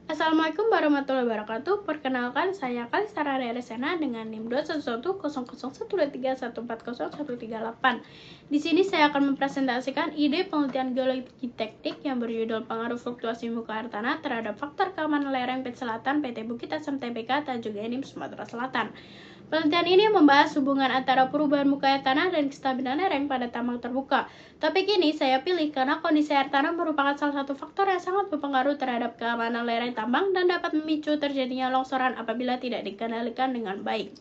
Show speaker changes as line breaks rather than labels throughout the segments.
Assalamualaikum warahmatullahi wabarakatuh. Perkenalkan, saya Kalisara Resena dengan NIM 211000131401408. Di sini saya akan mempresentasikan ide penelitian geologi teknik yang berjudul pengaruh fluktuasi muka air tanah terhadap faktor keamanan lereng Pit Selatan PT Bukit Asam Tbk Tanjung Enim, Sumatera Selatan. Penelitian ini membahas hubungan antara perubahan muka air tanah dan kestabilan lereng pada tambang terbuka. Topik ini saya pilih karena kondisi air tanah merupakan salah satu faktor yang sangat berpengaruh terhadap keamanan lereng tambang dan dapat memicu terjadinya longsoran apabila tidak dikendalikan dengan baik.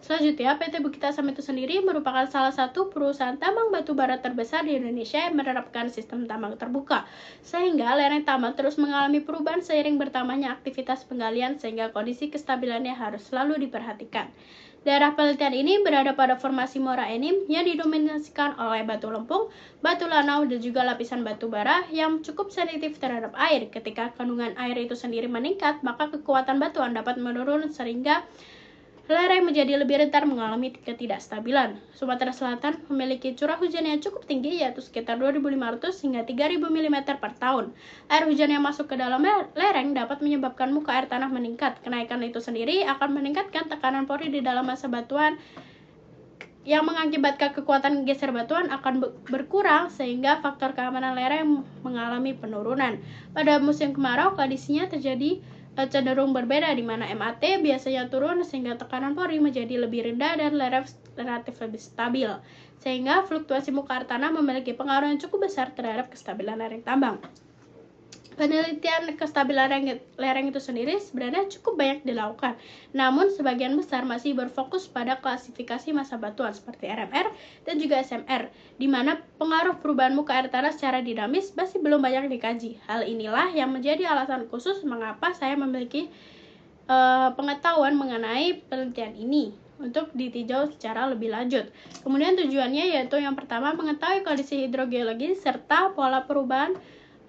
Selanjutnya, PT Bukit Asam itu sendiri merupakan salah satu perusahaan tambang batu bara terbesar di Indonesia yang menerapkan sistem tambang terbuka, sehingga lereng tambang terus mengalami perubahan seiring bertambahnya aktivitas penggalian sehingga kondisi kestabilannya harus selalu diperhatikan. Daerah penelitian ini berada pada formasi Muara Enim yang didominasikan oleh batu lempung, batu lanau, dan juga lapisan batu bara yang cukup sensitif terhadap air. Ketika kandungan air itu sendiri meningkat, maka kekuatan batuan dapat menurun sehingga lereng menjadi lebih rentan mengalami ketidakstabilan. Sumatera Selatan memiliki curah hujan yang cukup tinggi, yaitu sekitar 2.500 hingga 3.000 mm per tahun. Air hujan yang masuk ke dalam lereng dapat menyebabkan muka air tanah meningkat. Kenaikan itu sendiri akan meningkatkan tekanan pori di dalam massa batuan yang mengakibatkan kekuatan geser batuan akan berkurang sehingga faktor keamanan lereng mengalami penurunan. Pada musim kemarau, kondisinya terjadi cenderung berbeda, di mana MAT biasanya turun sehingga tekanan pori menjadi lebih rendah dan lereng relatif lebih stabil, sehingga fluktuasi muka air tanah memiliki pengaruh yang cukup besar terhadap kestabilan lereng tambang. Penelitian kestabilan lereng itu sendiri sebenarnya cukup banyak dilakukan, namun sebagian besar masih berfokus pada klasifikasi massa batuan seperti RMR dan juga SMR, di mana pengaruh perubahan muka air tanah secara dinamis masih belum banyak dikaji. Hal inilah yang menjadi alasan khusus mengapa saya memiliki pengetahuan mengenai penelitian ini untuk ditinjau secara lebih lanjut. Kemudian tujuannya yaitu yang pertama, mengetahui kondisi hidrogeologi serta pola perubahan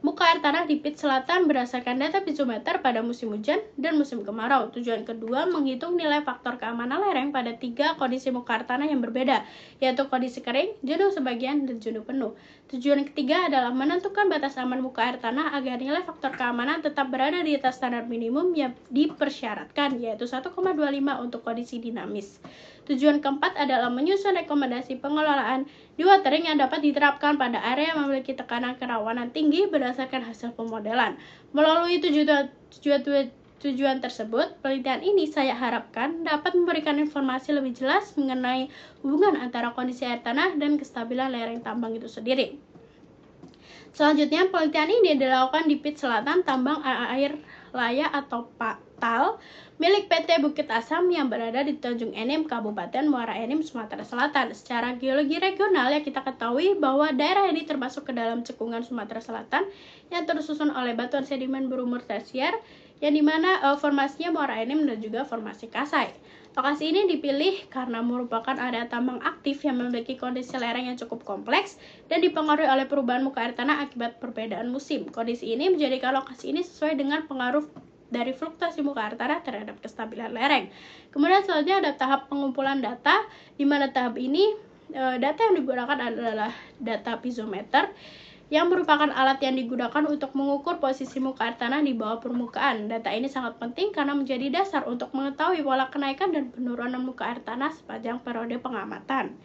muka air tanah di Pit Selatan berdasarkan data piezometer pada musim hujan dan musim kemarau. Tujuan kedua, menghitung nilai faktor keamanan lereng pada 3 kondisi muka air tanah yang berbeda, yaitu kondisi kering, jenuh sebagian, dan jenuh penuh. Tujuan ketiga adalah menentukan batas aman muka air tanah agar nilai faktor keamanan tetap berada di atas standar minimum yang dipersyaratkan, yaitu 1,25 untuk kondisi dinamis. Tujuan keempat adalah menyusun rekomendasi pengelolaan dewatering yang dapat diterapkan pada area yang memiliki tekanan kerawanan tinggi berdasarkan hasil pemodelan. Melalui tujuan tersebut, penelitian ini saya harapkan dapat memberikan informasi lebih jelas mengenai hubungan antara kondisi air tanah dan kestabilan lereng tambang itu sendiri. Selanjutnya, penelitian ini dilakukan di Pit Selatan Tambang Air Laya atau PATAL milik PT Bukit Asam yang berada di Tanjung Enim, Kabupaten Muara Enim, Sumatera Selatan. Secara geologi regional ya, kita ketahui bahwa daerah ini termasuk ke dalam cekungan Sumatera Selatan yang tersusun oleh batuan sedimen berumur tersier, yang dimana formasinya Muara Enim dan juga formasi Kasai. Lokasi ini dipilih karena merupakan area tambang aktif yang memiliki kondisi lereng yang cukup kompleks dan dipengaruhi oleh perubahan muka air tanah akibat perbedaan musim. Kondisi ini menjadikan lokasi ini sesuai dengan pengaruh dari fluktuasi muka air tanah terhadap kestabilan lereng. Kemudian selanjutnya ada tahap pengumpulan data, di mana tahap ini data yang digunakan adalah data piezometer, yang merupakan alat yang digunakan untuk mengukur posisi muka air tanah di bawah permukaan. Data ini sangat penting karena menjadi dasar untuk mengetahui pola kenaikan dan penurunan muka air tanah sepanjang periode pengamatan.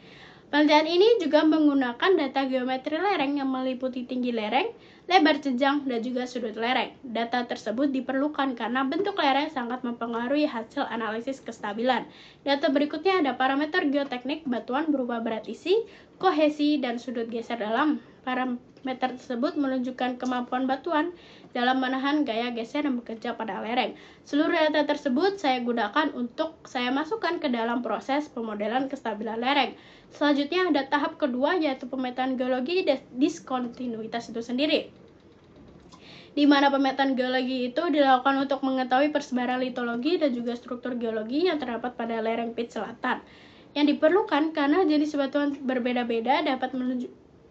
Penelitian ini juga menggunakan data geometri lereng yang meliputi tinggi lereng, lebar jenjang, dan juga sudut lereng. Data tersebut diperlukan karena bentuk lereng sangat mempengaruhi hasil analisis kestabilan. Data berikutnya ada parameter geoteknik batuan berupa berat isi, kohesi, dan sudut geser dalam. Parameter tersebut menunjukkan kemampuan batuan dalam menahan gaya geser dan bekerja pada lereng. Seluruh data tersebut saya gunakan untuk saya masukkan ke dalam proses pemodelan kestabilan lereng. Selanjutnya ada tahap kedua, yaitu pemetaan geologi diskontinuitas itu sendiri, di mana pemetaan geologi itu dilakukan untuk mengetahui persebaran litologi dan juga struktur geologi yang terdapat pada lereng Pit Selatan. Yang diperlukan karena jenis batuan berbeda-beda dapat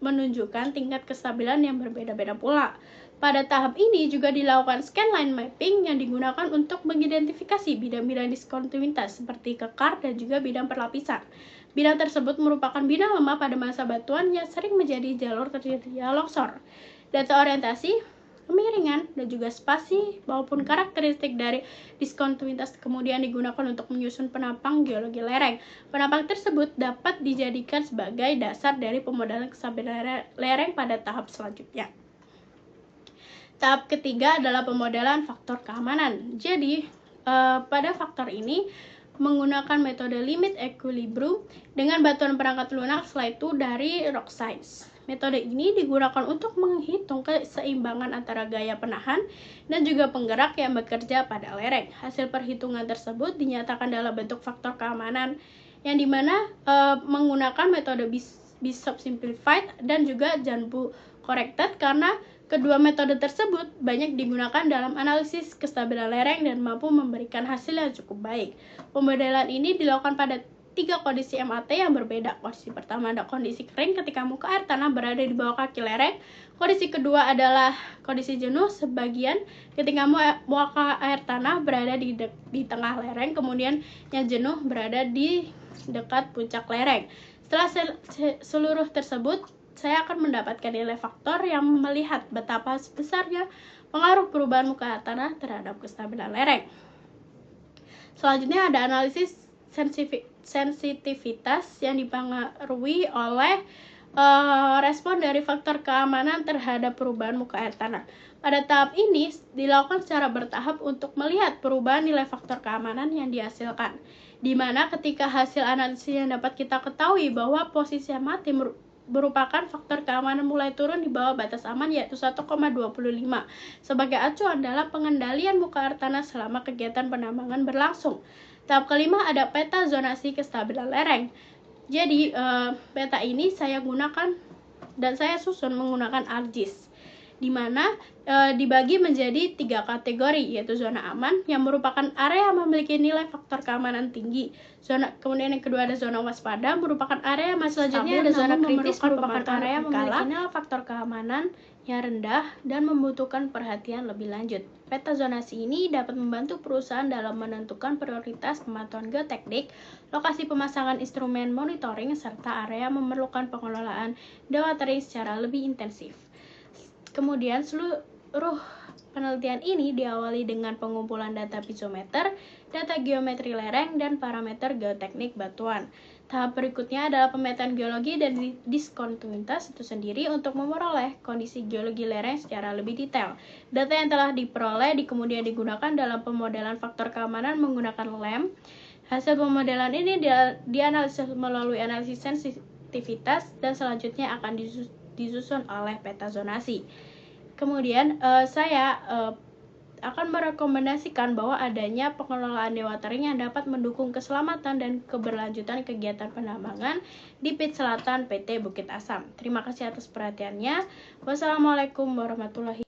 menunjukkan tingkat kestabilan yang berbeda-beda pula. Pada tahap ini juga dilakukan scanline mapping yang digunakan untuk mengidentifikasi bidang-bidang diskontinuitas seperti kekar dan juga bidang perlapisan. Bidang tersebut merupakan bidang lemah pada massa batuan yang sering menjadi jalur terjadinya longsor. Data orientasi kemiringan, dan juga spasi maupun karakteristik dari diskontinuitas kemudian digunakan untuk menyusun penampang geologi lereng. Penampang tersebut dapat dijadikan sebagai dasar dari pemodelan kestabilan lereng pada tahap selanjutnya. Tahap ketiga adalah pemodelan faktor keamanan. Jadi, pada faktor ini menggunakan metode limit equilibrium dengan bantuan perangkat lunak, setelah itu dari rock science. Metode ini digunakan untuk menghitung keseimbangan antara gaya penahan dan juga penggerak yang bekerja pada lereng. Hasil perhitungan tersebut dinyatakan dalam bentuk faktor keamanan yang dimana menggunakan metode Bishop simplified dan juga Janbu corrected, karena kedua metode tersebut banyak digunakan dalam analisis kestabilan lereng dan mampu memberikan hasil yang cukup baik. Pemodelan ini dilakukan pada 3 kondisi MAT yang berbeda. Kondisi pertama ada kondisi kering ketika muka air tanah berada di bawah kaki lereng. Kondisi kedua adalah kondisi jenuh sebagian ketika muka air tanah berada di tengah lereng, kemudian yang jenuh berada di dekat puncak lereng. Setelah seluruh tersebut, saya akan mendapatkan nilai faktor yang melihat betapa besarnya pengaruh perubahan muka air tanah terhadap kestabilan lereng. Selanjutnya ada analisis sensitivitas yang dipengaruhi oleh respon dari faktor keamanan terhadap perubahan muka air tanah. Pada tahap ini dilakukan secara bertahap untuk melihat perubahan nilai faktor keamanan yang dihasilkan, di mana ketika hasil analisis yang dapat kita ketahui bahwa posisi yang mati merupakan faktor keamanan mulai turun di bawah batas aman, yaitu 1,25 sebagai acuan dalam pengendalian muka air tanah selama kegiatan penambangan berlangsung. Tahap kelima ada peta zonasi kestabilan lereng. Jadi peta ini saya gunakan dan saya susun menggunakan ArcGIS, di mana dibagi menjadi 3 kategori, yaitu zona aman yang merupakan area yang memiliki nilai faktor keamanan tinggi. Kemudian yang kedua ada zona waspada, merupakan area yang masih stabil, ada zona kritis, merupakan area yang memiliki nilai faktor keamanan yang rendah dan membutuhkan perhatian lebih lanjut. Peta zonasi ini dapat membantu perusahaan dalam menentukan prioritas pemantauan geoteknik, lokasi pemasangan instrumen monitoring, serta area memerlukan pengelolaan dewatering secara lebih intensif. Kemudian seluruh penelitian ini diawali dengan pengumpulan data piezometer, data geometri lereng, dan parameter geoteknik batuan. Tahap berikutnya adalah pemetaan geologi dan diskontinuitas itu sendiri untuk memperoleh kondisi geologi lereng secara lebih detail. Data yang telah diperoleh kemudian digunakan dalam pemodelan faktor keamanan menggunakan LAMP. Hasil pemodelan ini dianalisis melalui analisis sensitivitas dan selanjutnya akan disusun oleh peta zonasi. Kemudian saya akan merekomendasikan bahwa adanya pengelolaan dewatering yang dapat mendukung keselamatan dan keberlanjutan kegiatan penambangan di pit selatan PT Bukit Asam. Terima kasih atas perhatiannya. Wassalamualaikum warahmatullahi wabarakatuh.